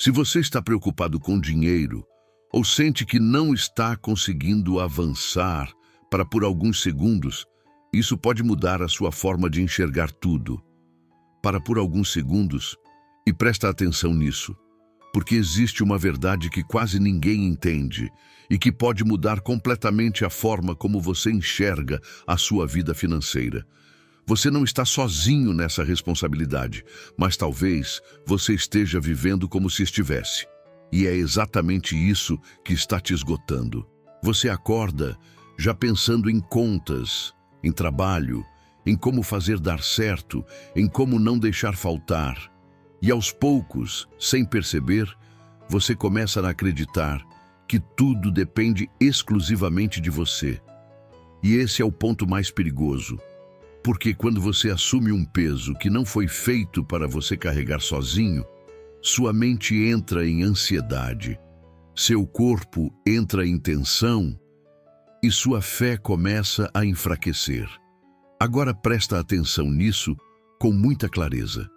Se você está preocupado com dinheiro ou sente que não está conseguindo avançar para por alguns segundos, isso pode mudar a sua forma de enxergar tudo. Para por alguns segundos e presta atenção nisso, porque existe uma verdade que quase ninguém entende e que pode mudar completamente a forma como você enxerga a sua vida financeira. Você não está sozinho nessa responsabilidade, mas talvez você esteja vivendo como se estivesse. E é exatamente isso que está te esgotando. Você acorda já pensando em contas, em trabalho, em como fazer dar certo, em como não deixar faltar. E aos poucos, sem perceber, você começa a acreditar que tudo depende exclusivamente de você. E esse é o ponto mais perigoso. Porque quando você assume um peso que não foi feito para você carregar sozinho, sua mente entra em ansiedade, seu corpo entra em tensão e sua fé começa a enfraquecer. Agora presta atenção nisso com muita clareza.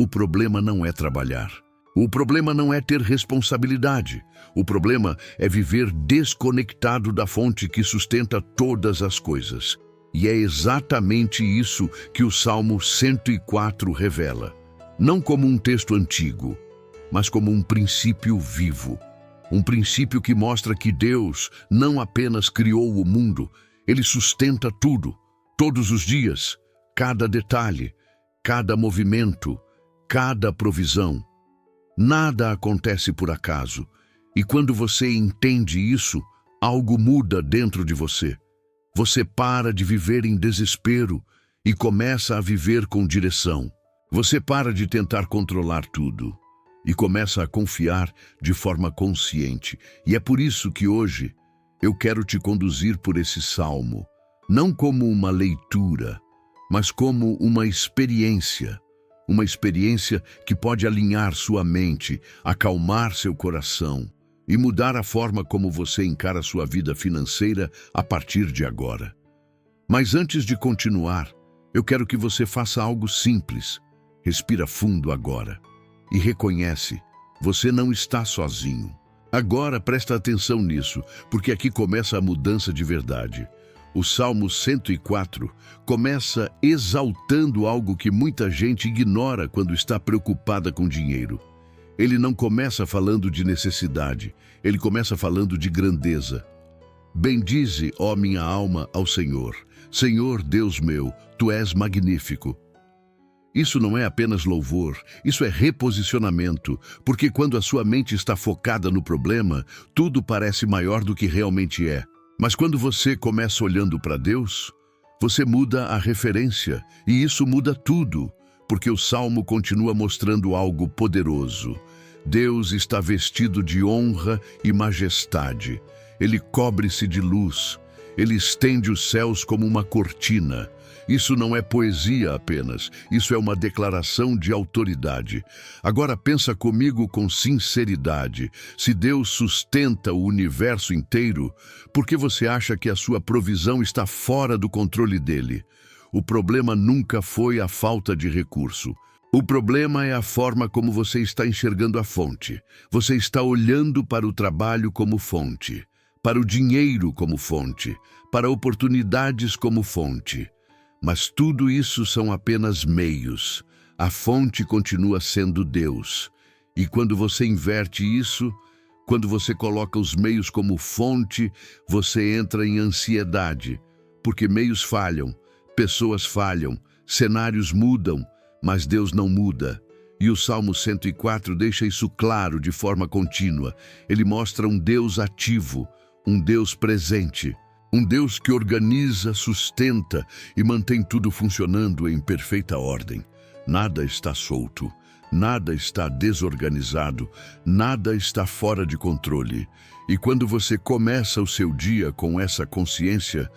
O problema não é trabalhar. O problema não é ter responsabilidade. O problema é viver desconectado da fonte que sustenta todas as coisas. E é exatamente isso que o Salmo 104 revela. Não como um texto antigo, mas como um princípio vivo. Um princípio que mostra que Deus não apenas criou o mundo, Ele sustenta tudo, todos os dias, cada detalhe, cada movimento, cada provisão. Nada acontece por acaso. E quando você entende isso, algo muda dentro de você. Você para de viver em desespero e começa a viver com direção. Você para de tentar controlar tudo e começa a confiar de forma consciente. E é por isso que hoje eu quero te conduzir por esse salmo, não como uma leitura, mas como uma experiência que pode alinhar sua mente, acalmar seu coração e mudar a forma como você encara sua vida financeira a partir de agora. Mas antes de continuar, eu quero que você faça algo simples. Respira fundo agora e reconhece, você não está sozinho. Agora presta atenção nisso, porque aqui começa a mudança de verdade. O Salmo 104 começa exaltando algo que muita gente ignora quando está preocupada com dinheiro. Ele não começa falando de necessidade, ele começa falando de grandeza. Bendize, ó minha alma, ao Senhor. Senhor, Deus meu, Tu és magnífico. Isso não é apenas louvor, isso é reposicionamento, porque quando a sua mente está focada no problema, tudo parece maior do que realmente é. Mas quando você começa olhando para Deus, você muda a referência, e isso muda tudo, porque o Salmo continua mostrando algo poderoso. Deus está vestido de honra e majestade. Ele cobre-se de luz. Ele estende os céus como uma cortina. Isso não é poesia apenas, isso é uma declaração de autoridade. Agora pensa comigo com sinceridade. Se Deus sustenta o universo inteiro, por que você acha que a sua provisão está fora do controle dele? O problema nunca foi a falta de recurso. O problema é a forma como você está enxergando a fonte. Você está olhando para o trabalho como fonte, para o dinheiro como fonte, para oportunidades como fonte. Mas tudo isso são apenas meios. A fonte continua sendo Deus. E quando você inverte isso, quando você coloca os meios como fonte, você entra em ansiedade, porque meios falham, pessoas falham, cenários mudam, mas Deus não muda. E o Salmo 104 deixa isso claro de forma contínua. Ele mostra um Deus ativo, um Deus presente, um Deus que organiza, sustenta e mantém tudo funcionando em perfeita ordem. Nada está solto, nada está desorganizado, nada está fora de controle. E quando você começa o seu dia com essa consciência,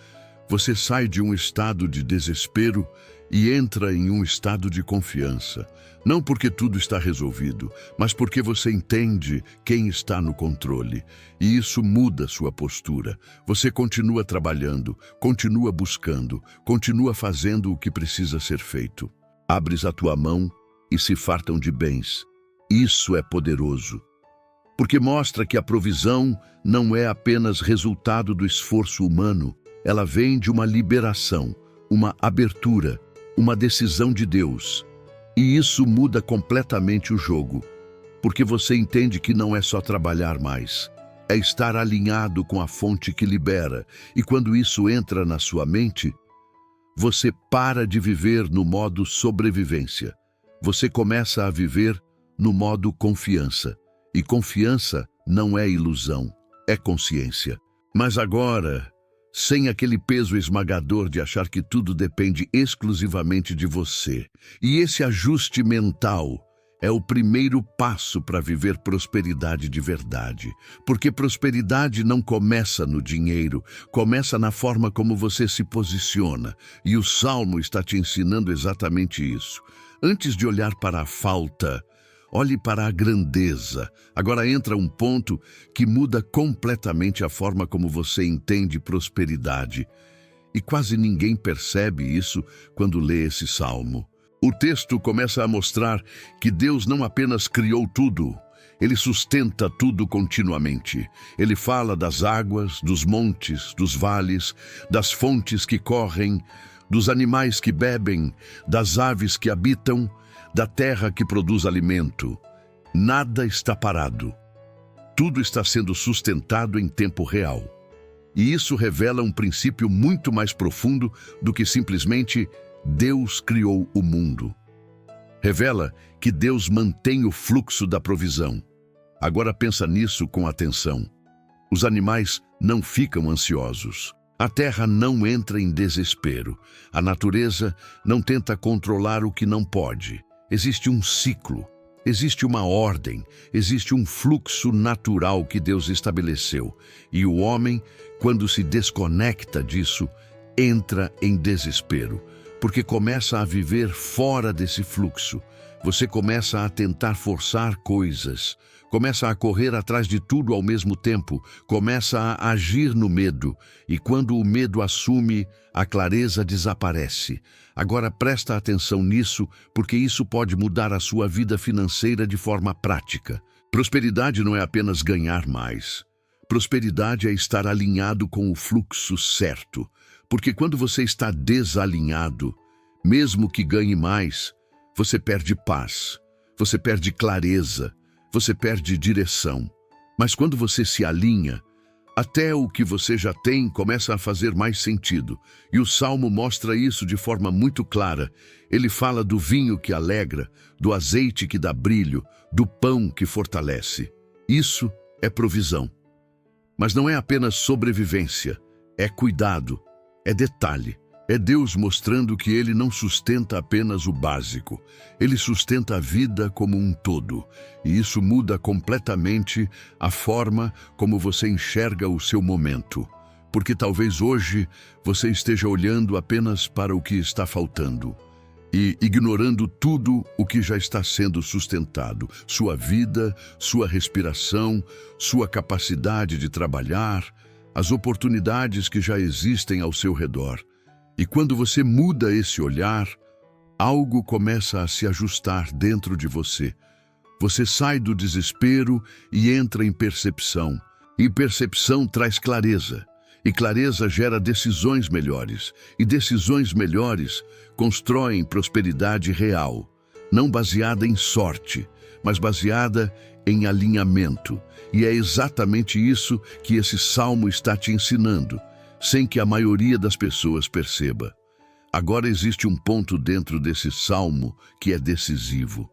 você sai de um estado de desespero e entra em um estado de confiança. Não porque tudo está resolvido, mas porque você entende quem está no controle. E isso muda sua postura. Você continua trabalhando, continua buscando, continua fazendo o que precisa ser feito. Abres a tua mão e se fartam de bens. Isso é poderoso, porque mostra que a provisão não é apenas resultado do esforço humano, ela vem de uma liberação, uma abertura, uma decisão de Deus. E isso muda completamente o jogo, porque você entende que não é só trabalhar mais, é estar alinhado com a fonte que libera. E quando isso entra na sua mente, você para de viver no modo sobrevivência. Você começa a viver no modo confiança. E confiança não é ilusão, é consciência. Mas agora, sem aquele peso esmagador de achar que tudo depende exclusivamente de você. E esse ajuste mental é o primeiro passo para viver prosperidade de verdade. Porque prosperidade não começa no dinheiro, começa na forma como você se posiciona. E o Salmo está te ensinando exatamente isso. Antes de olhar para a falta, olhe para a grandeza. Agora entra um ponto que muda completamente a forma como você entende prosperidade. E quase ninguém percebe isso quando lê esse salmo. O texto começa a mostrar que Deus não apenas criou tudo, Ele sustenta tudo continuamente. Ele fala das águas, dos montes, dos vales, das fontes que correm, dos animais que bebem, das aves que habitam, da terra que produz alimento. Nada está parado. Tudo está sendo sustentado em tempo real. E isso revela um princípio muito mais profundo do que simplesmente Deus criou o mundo. Revela que Deus mantém o fluxo da provisão. Agora pensa nisso com atenção. Os animais não ficam ansiosos. A terra não entra em desespero. A natureza não tenta controlar o que não pode. Existe um ciclo, existe uma ordem, existe um fluxo natural que Deus estabeleceu. E o homem, quando se desconecta disso, entra em desespero, porque começa a viver fora desse fluxo. Você começa a tentar forçar coisas, começa a correr atrás de tudo ao mesmo tempo, começa a agir no medo, e quando o medo assume, a clareza desaparece. Agora presta atenção nisso, porque isso pode mudar a sua vida financeira de forma prática. Prosperidade não é apenas ganhar mais. Prosperidade é estar alinhado com o fluxo certo, porque quando você está desalinhado, mesmo que ganhe mais, você perde paz, você perde clareza, você perde direção. Mas quando você se alinha, até o que você já tem começa a fazer mais sentido. E o Salmo mostra isso de forma muito clara. Ele fala do vinho que alegra, do azeite que dá brilho, do pão que fortalece. Isso é provisão. Mas não é apenas sobrevivência, é cuidado, é detalhe. É Deus mostrando que Ele não sustenta apenas o básico. Ele sustenta a vida como um todo. E isso muda completamente a forma como você enxerga o seu momento. Porque talvez hoje você esteja olhando apenas para o que está faltando e ignorando tudo o que já está sendo sustentado. Sua vida, sua respiração, sua capacidade de trabalhar, as oportunidades que já existem ao seu redor. E quando você muda esse olhar, algo começa a se ajustar dentro de você. Você sai do desespero e entra em percepção. E percepção traz clareza. E clareza gera decisões melhores. E decisões melhores constroem prosperidade real. Não baseada em sorte, mas baseada em alinhamento. E é exatamente isso que esse salmo está te ensinando, sem que a maioria das pessoas perceba. Agora existe um ponto dentro desse salmo que é decisivo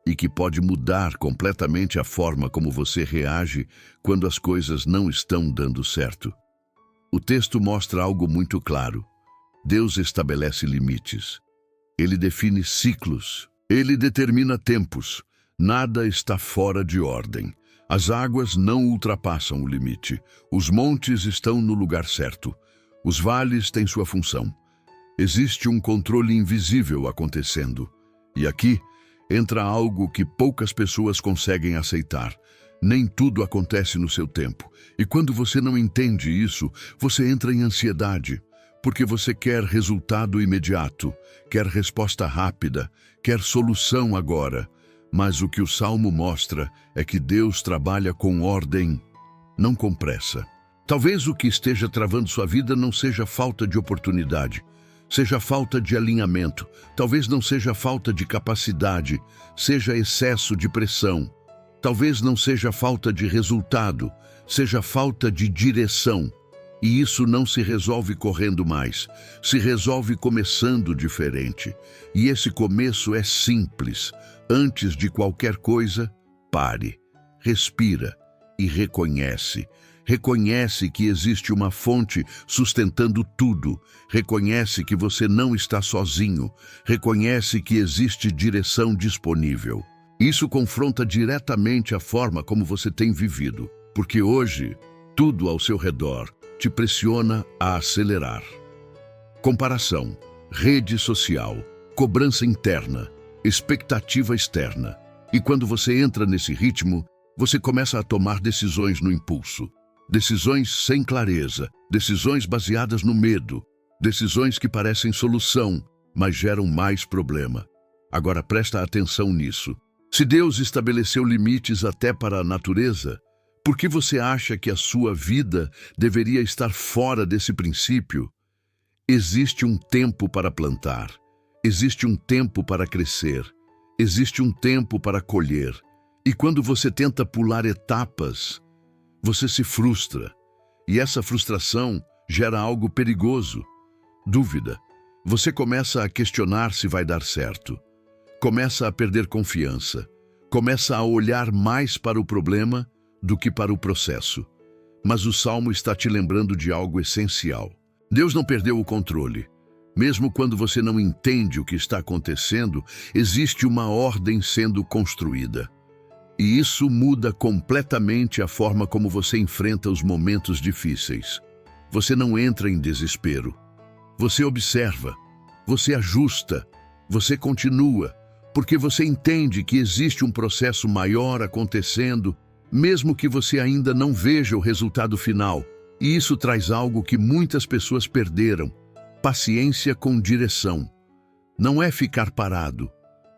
e que pode mudar completamente a forma como você reage quando as coisas não estão dando certo. O texto mostra algo muito claro. Deus estabelece limites. Ele define ciclos. Ele determina tempos. Nada está fora de ordem. As águas não ultrapassam o limite. Os montes estão no lugar certo. Os vales têm sua função. Existe um controle invisível acontecendo. E aqui entra algo que poucas pessoas conseguem aceitar. Nem tudo acontece no seu tempo. E quando você não entende isso, você entra em ansiedade, porque você quer resultado imediato, quer resposta rápida, quer solução agora. Mas o que o Salmo mostra é que Deus trabalha com ordem, não com pressa. Talvez o que esteja travando sua vida não seja falta de oportunidade, seja falta de alinhamento. Talvez não seja falta de capacidade, seja excesso de pressão. Talvez não seja falta de resultado, seja falta de direção. E isso não se resolve correndo mais, se resolve começando diferente. E esse começo é simples. Antes de qualquer coisa, pare, respira e reconhece. Reconhece que existe uma fonte sustentando tudo. Reconhece que você não está sozinho. Reconhece que existe direção disponível. Isso confronta diretamente a forma como você tem vivido, porque hoje, tudo ao seu redor te pressiona a acelerar. Comparação, rede social, cobrança interna, expectativa externa. E quando você entra nesse ritmo, você começa a tomar decisões no impulso. Decisões sem clareza, decisões baseadas no medo, decisões que parecem solução, mas geram mais problema. Agora presta atenção nisso. Se Deus estabeleceu limites até para a natureza, por que você acha que a sua vida deveria estar fora desse princípio? Existe um tempo para plantar, existe um tempo para crescer, existe um tempo para colher. E quando você tenta pular etapas, você se frustra. E essa frustração gera algo perigoso. Dúvida. Você começa a questionar se vai dar certo. Começa a perder confiança. Começa a olhar mais para o problema do que para o processo. Mas o Salmo está te lembrando de algo essencial. Deus não perdeu o controle. Mesmo quando você não entende o que está acontecendo, existe uma ordem sendo construída. E isso muda completamente a forma como você enfrenta os momentos difíceis. Você não entra em desespero. Você observa, você ajusta, você continua, porque você entende que existe um processo maior acontecendo, mesmo que você ainda não veja o resultado final. E isso traz algo que muitas pessoas perderam: paciência com direção. Não é ficar parado,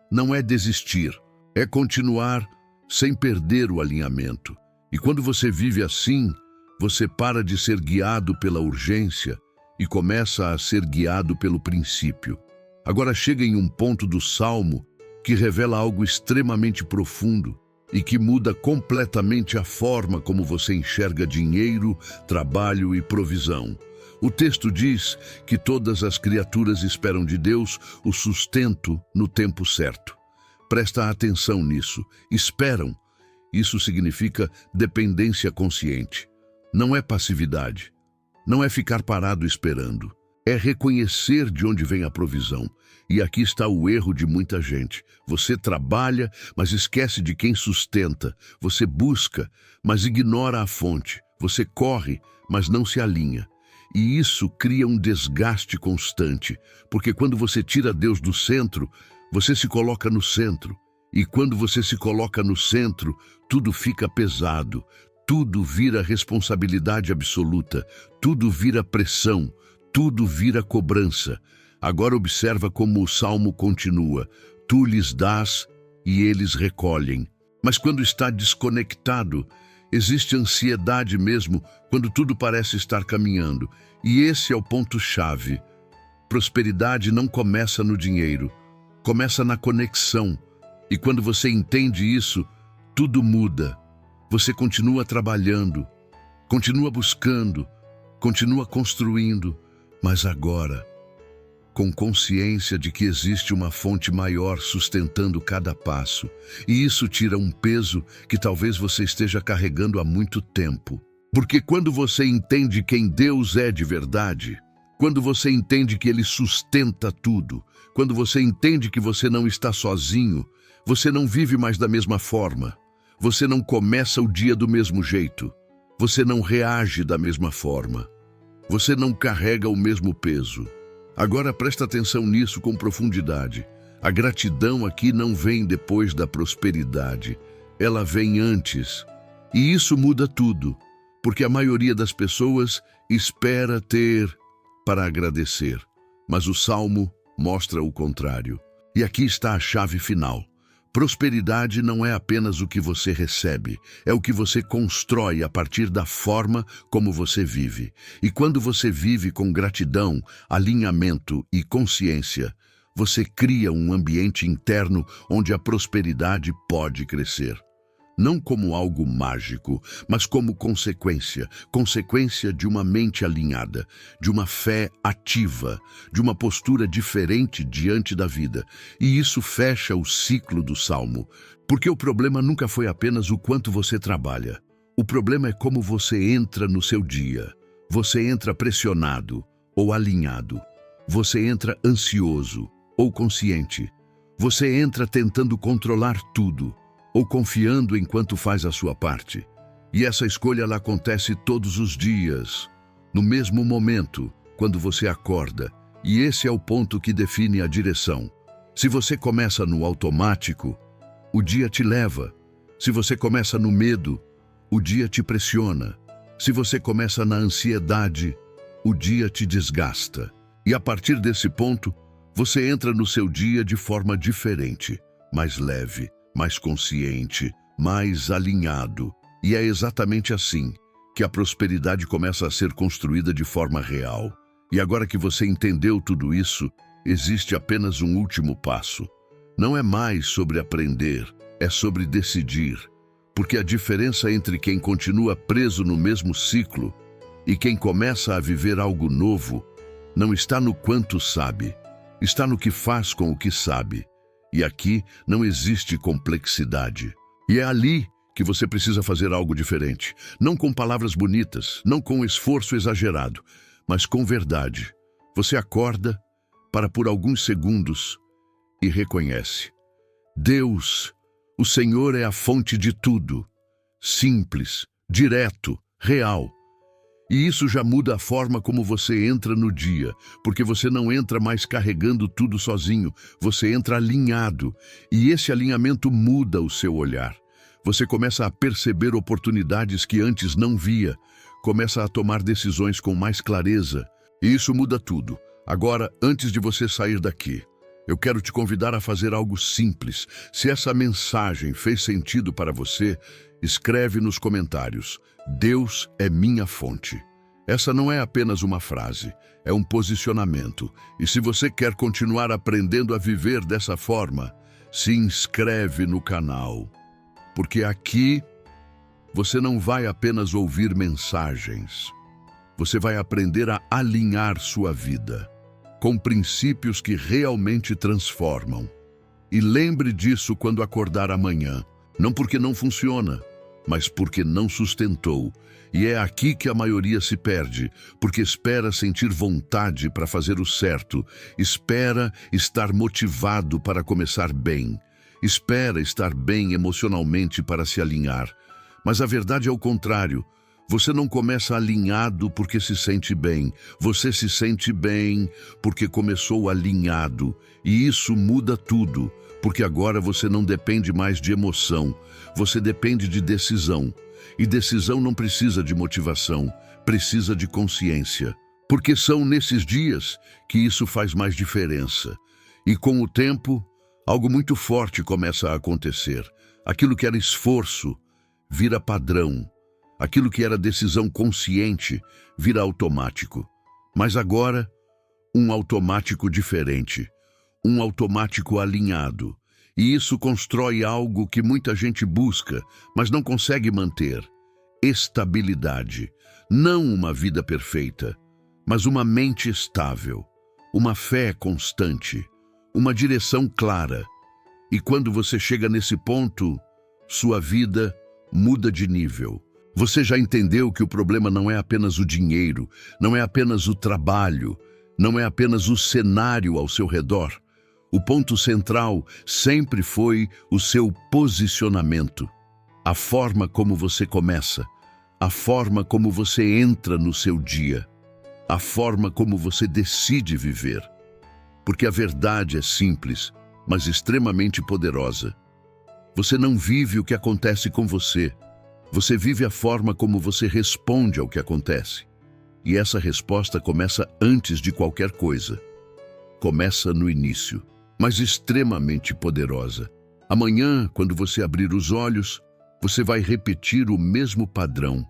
não é desistir, é continuar sem perder o alinhamento. E quando você vive assim, você para de ser guiado pela urgência e começa a ser guiado pelo princípio. Agora chega em um ponto do Salmo que revela algo extremamente profundo e que muda completamente a forma como você enxerga dinheiro, trabalho e provisão. O texto diz que todas as criaturas esperam de Deus o sustento no tempo certo. Presta atenção nisso. Esperam. Isso significa dependência consciente. Não é passividade. Não é ficar parado esperando. É reconhecer de onde vem a provisão. E aqui está o erro de muita gente. Você trabalha, mas esquece de quem sustenta. Você busca, mas ignora a fonte. Você corre, mas não se alinha. E isso cria um desgaste constante, porque quando você tira Deus do centro, você se coloca no centro. E quando você se coloca no centro, tudo fica pesado, tudo vira responsabilidade absoluta, tudo vira pressão, tudo vira cobrança. Agora observa como o Salmo continua: tu lhes dás e eles recolhem. Mas quando está desconectado, existe ansiedade mesmo quando tudo parece estar caminhando. E esse é o ponto-chave. Prosperidade não começa no dinheiro, começa na conexão. E quando você entende isso, tudo muda. Você continua trabalhando, continua buscando, continua construindo, mas agora, com consciência de que existe uma fonte maior sustentando cada passo. E isso tira um peso que talvez você esteja carregando há muito tempo. Porque quando você entende quem Deus é de verdade, quando você entende que Ele sustenta tudo, quando você entende que você não está sozinho, você não vive mais da mesma forma. Você não começa o dia do mesmo jeito. Você não reage da mesma forma. Você não carrega o mesmo peso. Agora presta atenção nisso com profundidade. A gratidão aqui não vem depois da prosperidade. Ela vem antes. E isso muda tudo, porque a maioria das pessoas espera ter para agradecer. Mas o Salmo mostra o contrário. E aqui está a chave final. Prosperidade não é apenas o que você recebe, é o que você constrói a partir da forma como você vive. E quando você vive com gratidão, alinhamento e consciência, você cria um ambiente interno onde a prosperidade pode crescer. Não como algo mágico, mas como consequência de uma mente alinhada, de uma fé ativa, de uma postura diferente diante da vida. E isso fecha o ciclo do Salmo, porque o problema nunca foi apenas o quanto você trabalha. O problema é como você entra no seu dia. Você entra pressionado ou alinhado. Você entra ansioso ou consciente. Você entra tentando controlar tudo ou confiando enquanto faz a sua parte. E essa escolha ela acontece todos os dias, no mesmo momento, quando você acorda. E esse é o ponto que define a direção. Se você começa no automático, o dia te leva. Se você começa no medo, o dia te pressiona. Se você começa na ansiedade, o dia te desgasta. E a partir desse ponto, você entra no seu dia de forma diferente, mais leve, mais consciente, mais alinhado. E é exatamente assim que a prosperidade começa a ser construída de forma real. E agora que você entendeu tudo isso, existe apenas um último passo. Não é mais sobre aprender, é sobre decidir. Porque a diferença entre quem continua preso no mesmo ciclo e quem começa a viver algo novo não está no quanto sabe, está no que faz com o que sabe. E aqui não existe complexidade. E é ali que você precisa fazer algo diferente. Não com palavras bonitas, não com esforço exagerado, mas com verdade. Você acorda para por alguns segundos e reconhece: Deus, o Senhor é a fonte de tudo. Simples, direto, real. E isso já muda a forma como você entra no dia, porque você não entra mais carregando tudo sozinho, você entra alinhado, e esse alinhamento muda o seu olhar. Você começa a perceber oportunidades que antes não via, começa a tomar decisões com mais clareza, e isso muda tudo. Agora, antes de você sair daqui, eu quero te convidar a fazer algo simples. Se essa mensagem fez sentido para você, escreve nos comentários: Deus é minha fonte. Essa não é apenas uma frase, é um posicionamento. E se você quer continuar aprendendo a viver dessa forma, se inscreve no canal. Porque aqui você não vai apenas ouvir mensagens. Você vai aprender a alinhar sua vida com princípios que realmente transformam. E lembre disso quando acordar amanhã. Não porque não funciona, mas porque não sustentou. E é aqui que a maioria se perde, porque espera sentir vontade para fazer o certo, espera estar motivado para começar bem, espera estar bem emocionalmente para se alinhar. Mas a verdade é o contrário. Você não começa alinhado porque se sente bem, você se sente bem porque começou alinhado. E isso muda tudo, porque agora você não depende mais de emoção, você depende de decisão. E decisão não precisa de motivação, precisa de consciência. Porque são nesses dias que isso faz mais diferença. E com o tempo, algo muito forte começa a acontecer. Aquilo que era esforço vira padrão. Aquilo que era decisão consciente vira automático. Mas agora, um automático diferente. Um automático alinhado. E isso constrói algo que muita gente busca, mas não consegue manter. Estabilidade. Não uma vida perfeita, mas uma mente estável, uma fé constante, uma direção clara. E quando você chega nesse ponto, sua vida muda de nível. Você já entendeu que o problema não é apenas o dinheiro, não é apenas o trabalho, não é apenas o cenário ao seu redor. O ponto central sempre foi o seu posicionamento. A forma como você começa, a forma como você entra no seu dia, a forma como você decide viver. Porque a verdade é simples, mas extremamente poderosa. Você não vive o que acontece com você. Você vive a forma como você responde ao que acontece. E essa resposta começa antes de qualquer coisa. Começa no início, mas extremamente poderosa. Amanhã, quando você abrir os olhos, você vai repetir o mesmo padrão,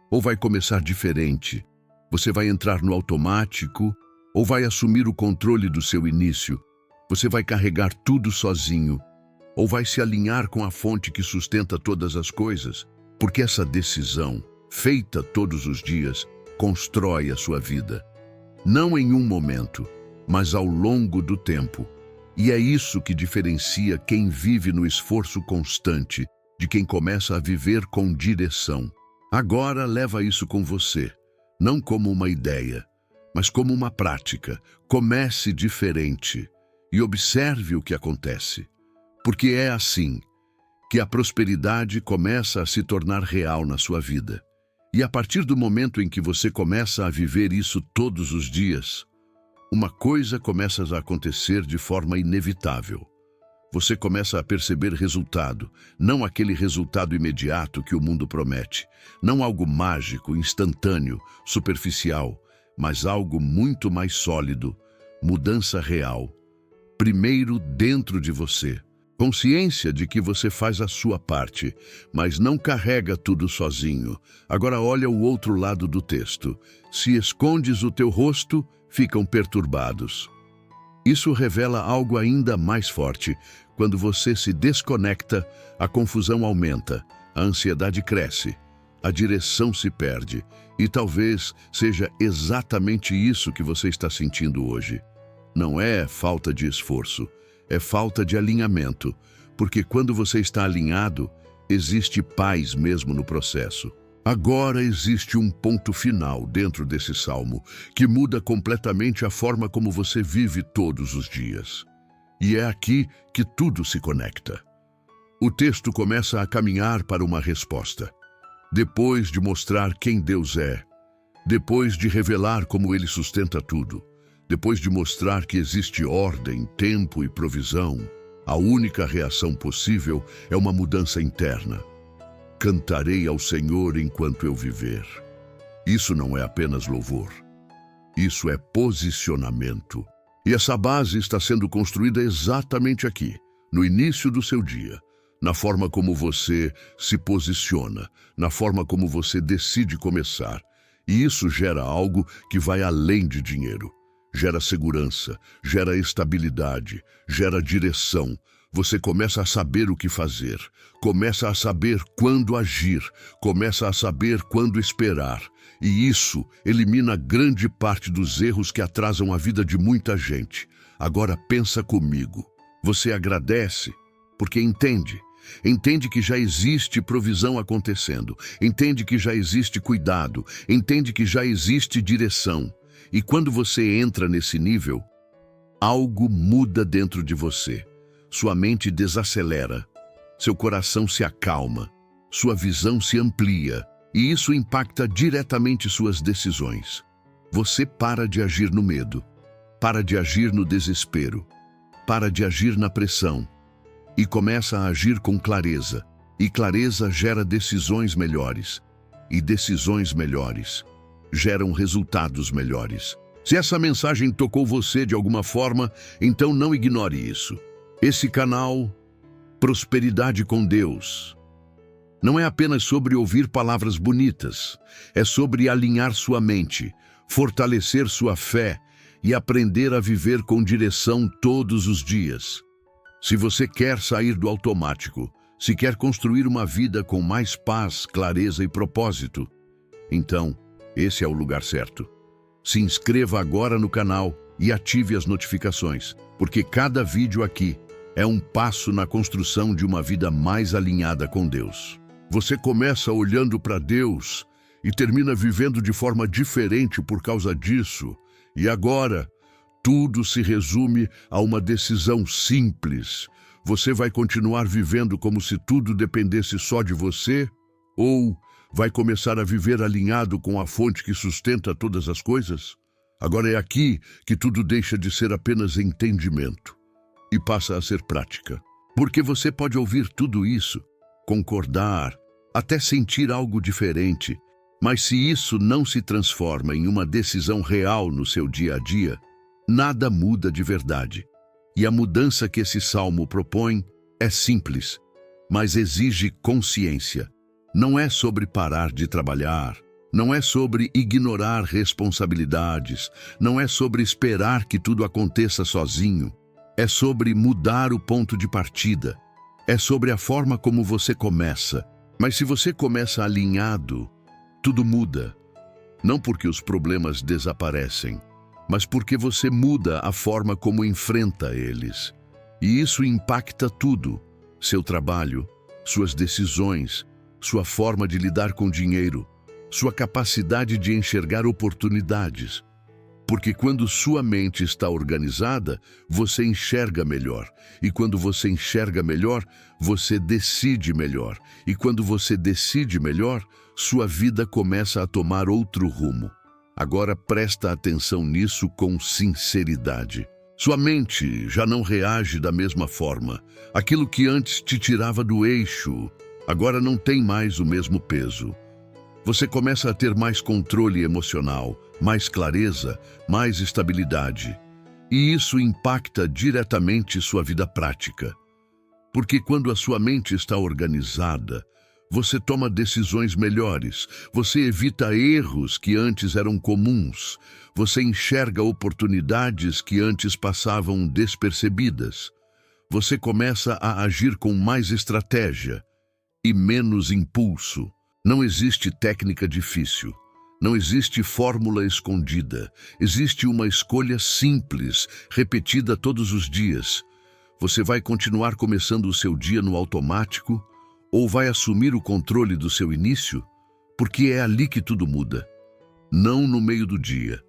ou vai começar diferente. Você vai entrar no automático, ou vai assumir o controle do seu início. Você vai carregar tudo sozinho, ou vai se alinhar com a fonte que sustenta todas as coisas, porque essa decisão, feita todos os dias, constrói a sua vida. Não em um momento, mas ao longo do tempo. E é isso que diferencia quem vive no esforço constante de quem começa a viver com direção. Agora leva isso com você, não como uma ideia, mas como uma prática. Comece diferente e observe o que acontece. Porque é assim que a prosperidade começa a se tornar real na sua vida. E a partir do momento em que você começa a viver isso todos os dias, uma coisa começa a acontecer de forma inevitável. Você começa a perceber resultado, não aquele resultado imediato que o mundo promete, não algo mágico, instantâneo, superficial, mas algo muito mais sólido, mudança real. Primeiro dentro de você. Consciência de que você faz a sua parte, mas não carrega tudo sozinho. Agora olha o outro lado do texto. Se escondes o teu rosto, ficam perturbados. Isso revela algo ainda mais forte. Quando você se desconecta, a confusão aumenta, a ansiedade cresce, a direção se perde. E talvez seja exatamente isso que você está sentindo hoje. Não é falta de esforço. É falta de alinhamento, porque quando você está alinhado, existe paz mesmo no processo. Agora existe um ponto final dentro desse salmo que muda completamente a forma como você vive todos os dias. E é aqui que tudo se conecta. O texto começa a caminhar para uma resposta. Depois de mostrar quem Deus é, depois de revelar como Ele sustenta tudo, depois de mostrar que existe ordem, tempo e provisão, a única reação possível é uma mudança interna. Cantarei ao Senhor enquanto eu viver. Isso não é apenas louvor. Isso é posicionamento. E essa base está sendo construída exatamente aqui, no início do seu dia, na forma como você se posiciona, na forma como você decide começar. E isso gera algo que vai além de dinheiro. Gera segurança, gera estabilidade, gera direção. Você começa a saber o que fazer, começa a saber quando agir, começa a saber quando esperar. E isso elimina grande parte dos erros que atrasam a vida de muita gente. Agora pensa comigo. Você agradece porque entende que já existe provisão acontecendo, entende que já existe cuidado, entende que já existe direção. E quando você entra nesse nível, algo muda dentro de você. Sua mente desacelera, seu coração se acalma, sua visão se amplia, e isso impacta diretamente suas decisões. Você para de agir no medo, para de agir no desespero, para de agir na pressão, e começa a agir com clareza. E clareza gera decisões melhores, e decisões melhores geram resultados melhores. Se essa mensagem tocou você de alguma forma, então não ignore isso. Esse canal, Prosperidade com Deus, não é apenas sobre ouvir palavras bonitas, é sobre alinhar sua mente, fortalecer sua fé e aprender a viver com direção todos os dias. Se você quer sair do automático, se quer construir uma vida com mais paz, clareza e propósito, então esse é o lugar certo. Se inscreva agora no canal e ative as notificações, porque cada vídeo aqui é um passo na construção de uma vida mais alinhada com Deus. Você começa olhando para Deus e termina vivendo de forma diferente por causa disso. E agora, tudo se resume a uma decisão simples. Você vai continuar vivendo como se tudo dependesse só de você? Ou vai começar a viver alinhado com a fonte que sustenta todas as coisas? Agora é aqui que tudo deixa de ser apenas entendimento e passa a ser prática. Porque você pode ouvir tudo isso, concordar, até sentir algo diferente, mas se isso não se transforma em uma decisão real no seu dia a dia, nada muda de verdade. E a mudança que esse salmo propõe É simples, mas exige consciência. Não é sobre parar de trabalhar, não é sobre ignorar responsabilidades, não é sobre esperar que tudo aconteça sozinho. É sobre mudar o ponto de partida. É sobre a forma como você começa. Mas se você começa alinhado, tudo muda. Não porque os problemas desaparecem, mas porque você muda a forma como enfrenta eles. E isso impacta tudo: seu trabalho, suas decisões, sua forma de lidar com dinheiro, sua capacidade de enxergar oportunidades. Porque quando sua mente está organizada, você enxerga melhor. E quando você enxerga melhor, você decide melhor. E quando você decide melhor, sua vida começa a tomar outro rumo. Agora presta atenção nisso com sinceridade. Sua mente já não reage da mesma forma. Aquilo que antes te tirava do eixo, agora não tem mais o mesmo peso. Você começa a ter mais controle emocional, mais clareza, mais estabilidade. E isso impacta diretamente sua vida prática. Porque quando a sua mente está organizada, você toma decisões melhores, você evita erros que antes eram comuns, você enxerga oportunidades que antes passavam despercebidas. Você começa a agir com mais estratégia e menos impulso. Não existe técnica difícil. Não existe fórmula escondida. Existe uma escolha simples, repetida todos os dias. Você vai continuar começando o seu dia no automático ou vai assumir o controle do seu início? Porque é ali que tudo muda. Não no meio do dia.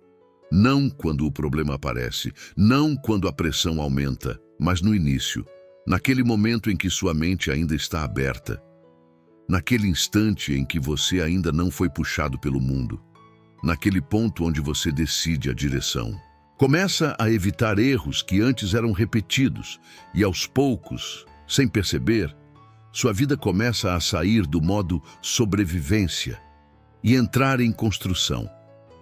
Não quando o problema aparece. Não quando a pressão aumenta. Mas no início. Naquele momento em que sua mente ainda está aberta. Naquele instante em que você ainda não foi puxado pelo mundo. Naquele ponto onde você decide a direção. Começa a evitar erros que antes eram repetidos e aos poucos, sem perceber, sua vida começa a sair do modo sobrevivência e entrar em construção.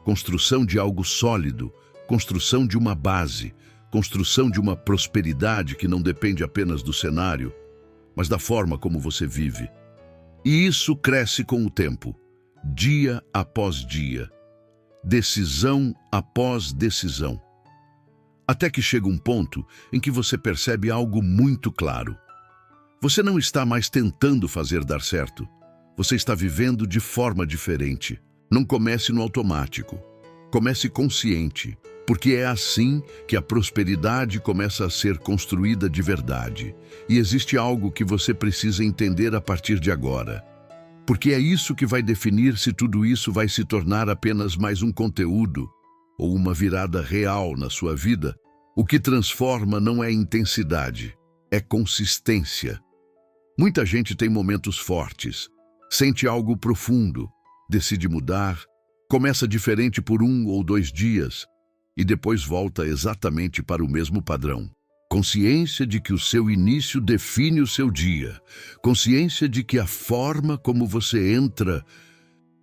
Construção de algo sólido, construção de uma base, construção de uma prosperidade que não depende apenas do cenário, mas da forma como você vive. E isso cresce com o tempo, dia após dia, decisão após decisão. Até que chega um ponto em que você percebe algo muito claro. Você não está mais tentando fazer dar certo. Você está vivendo de forma diferente. Não comece no automático. Comece consciente, porque é assim que a prosperidade começa a ser construída de verdade. E existe algo que você precisa entender a partir de agora. Porque é isso que vai definir se tudo isso vai se tornar apenas mais um conteúdo ou uma virada real na sua vida. O que transforma não é intensidade, é consistência. Muita gente tem momentos fortes, sente algo profundo, decide mudar, começa diferente por 1 ou 2 dias e depois volta exatamente para o mesmo padrão. Consciência de que o seu início define o seu dia. Consciência de que a forma como você entra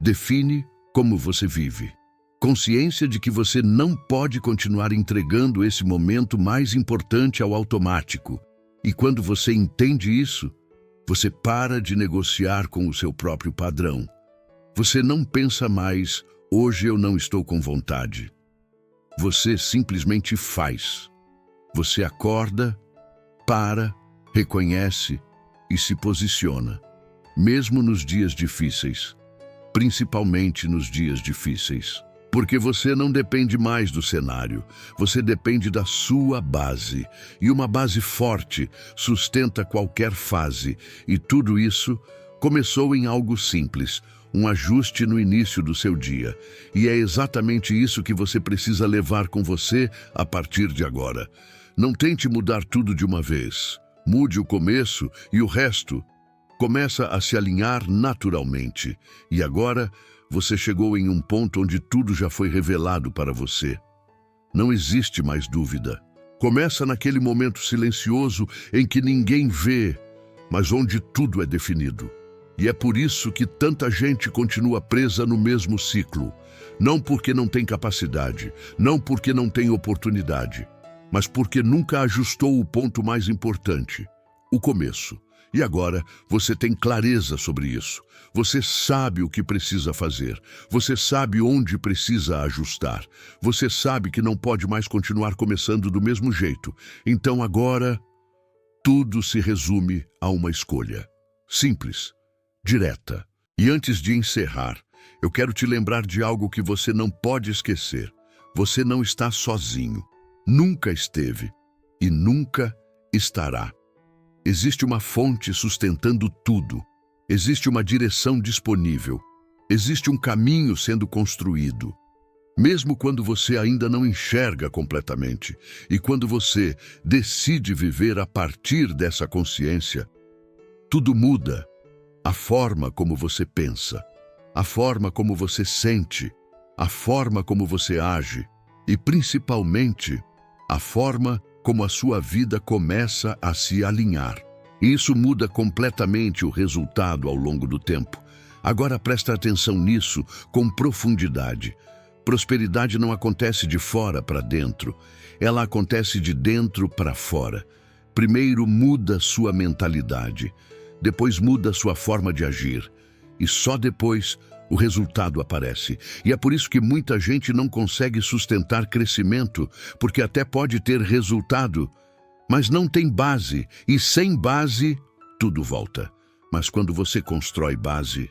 define como você vive. Consciência de que você não pode continuar entregando esse momento mais importante ao automático. E quando você entende isso, você para de negociar com o seu próprio padrão. Você não pensa mais, hoje eu não estou com vontade. Você simplesmente faz. Você acorda, para, reconhece e se posiciona. Mesmo nos dias difíceis. Principalmente nos dias difíceis. Porque você não depende mais do cenário, você depende da sua base. E uma base forte sustenta qualquer fase. E tudo isso começou em algo simples, um ajuste no início do seu dia. E é exatamente isso que você precisa levar com você a partir de agora. Não tente mudar tudo de uma vez. Mude o começo e o resto começa a se alinhar naturalmente. E agora você chegou em um ponto onde tudo já foi revelado para você. Não existe mais dúvida. Começa naquele momento silencioso em que ninguém vê, mas onde tudo é definido. E é por isso que tanta gente continua presa no mesmo ciclo. Não porque não tem capacidade, não porque não tem oportunidade, mas porque nunca ajustou o ponto mais importante: o começo. E agora você tem clareza sobre isso. Você sabe o que precisa fazer. Você sabe onde precisa ajustar. Você sabe que não pode mais continuar começando do mesmo jeito. Então agora, tudo se resume a uma escolha. Simples, direta. E antes de encerrar, eu quero te lembrar de algo que você não pode esquecer. Você não está sozinho. Nunca esteve e nunca estará. Existe uma fonte sustentando tudo. Existe uma direção disponível. Existe um caminho sendo construído. Mesmo quando você ainda não enxerga completamente e quando você decide viver a partir dessa consciência, tudo muda. A forma como você pensa, a forma como você sente, a forma como você age e, principalmente, a forma como a sua vida começa a se alinhar. Isso muda completamente o resultado ao longo do tempo. Agora presta atenção nisso com profundidade. Prosperidade não acontece de fora para dentro, ela acontece de dentro para fora. Primeiro muda sua mentalidade, depois muda sua forma de agir, e só depois o resultado aparece. E é por isso que muita gente não consegue sustentar crescimento, porque até pode ter resultado, mas não tem base, e sem base, tudo volta. Mas quando você constrói base,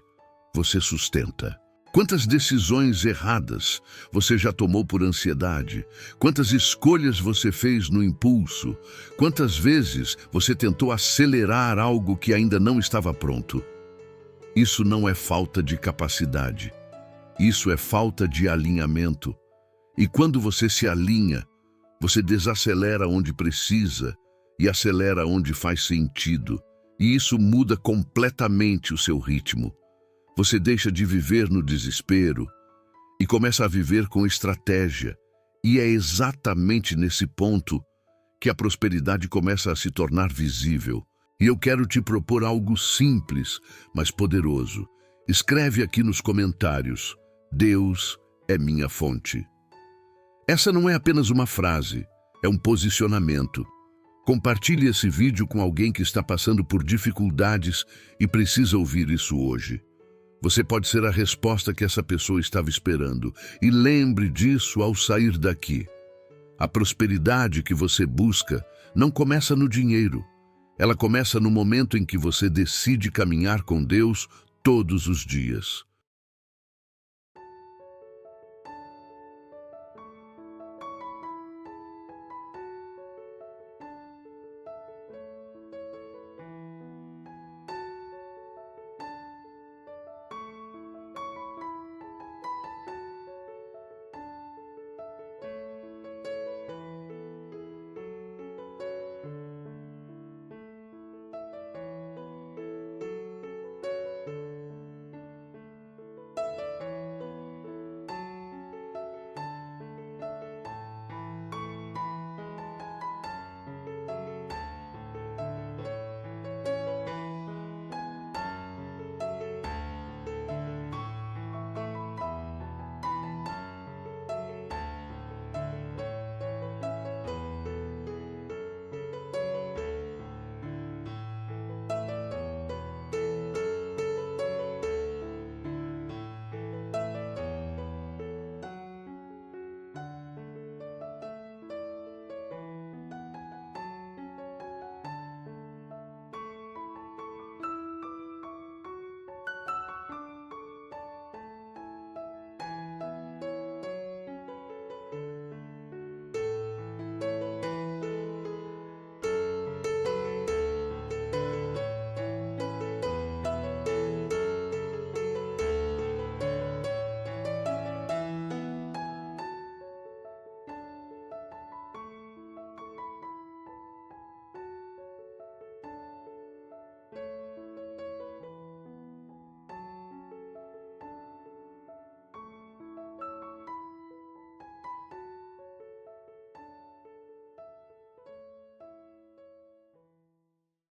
você sustenta. Quantas decisões erradas você já tomou por ansiedade? Quantas escolhas você fez no impulso? Quantas vezes você tentou acelerar algo que ainda não estava pronto? Isso não é falta de capacidade. Isso é falta de alinhamento. E quando você se alinha, você desacelera onde precisa e acelera onde faz sentido. E isso muda completamente o seu ritmo. Você deixa de viver no desespero e começa a viver com estratégia. E é exatamente nesse ponto que a prosperidade começa a se tornar visível. E eu quero te propor algo simples, mas poderoso. Escreve aqui nos comentários: Deus é minha fonte. Essa não é apenas uma frase, é um posicionamento. Compartilhe esse vídeo com alguém que está passando por dificuldades e precisa ouvir isso hoje. Você pode ser a resposta que essa pessoa estava esperando. E lembre disso ao sair daqui. A prosperidade que você busca não começa no dinheiro. Ela começa no momento em que você decide caminhar com Deus todos os dias.